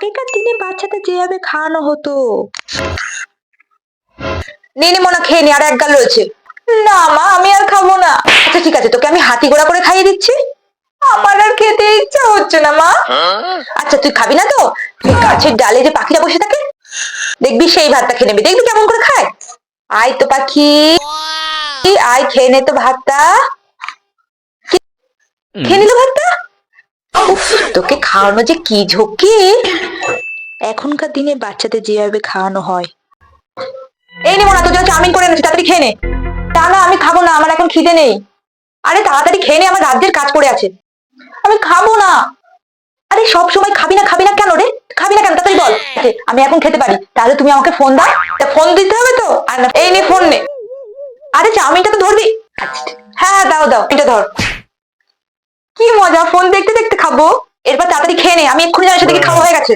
আগেকার দিনে বাচ্চাদের যেভাবে খাওয়ানো হতো। নে নে মোনা খেয়ে নে, আর এক গাল রয়েছে। না মা, আমি আর খাবো না। আচ্ছা ঠিক আছে, তোকে আমি হাতি ঘোড়া করে খাইয়ে দিচ্ছি। আমার আর খেতে ইচ্ছা হচ্ছে না মা। আচ্ছা তুই খাবি না তো? তুই গাছের ডালে যে পাখিরা বসে থাকে, দেখবি সেই ভাতটা খেয়ে নেবি, দেখবি কেমন করে খায়। আয় তো পাখি, আয় খেয়ে নে তো ভাতটা। খেয়ে নিল ভাতটা। উফ, তোকে খাওয়ানো যে কি ঝক্কি। এখনকার দিনে বাচ্চাদের যেভাবে খাওয়ানো হয়। এই নে মোনা, তোর জন্য চাউমিন করে এনেছি, তাড়াতাড়ি খেয়ে নে। না না, আমি খাবো না, আমার এখন খিদে নেই। আরে তাড়াতাড়ি খেয়ে নে, আমার রাজ্যের কাজ পড়ে আছে। আমি খাবো না। আরে সব সময় খাবি না খাবি না কেন রে? খাবি না কেন তাড়াতাড়ি বল। আমি এখন খেতে পারি, তাহলে তুমি আমাকে ফোন দাও। তা ফোন দিতে হবে তো, আর না এই নে ফোন নে। আরে চাউমিনটা তো ধরবি। হ্যাঁ হ্যাঁ, দাও দাও, এটা ধর। কি মজা, ফোন দেখতে দেখতে খাবো। এরপর তাড়াতাড়ি খেয়ে নে, আমি এক্ষুনি এসে দেখি খাওয়া হয়ে গেছে।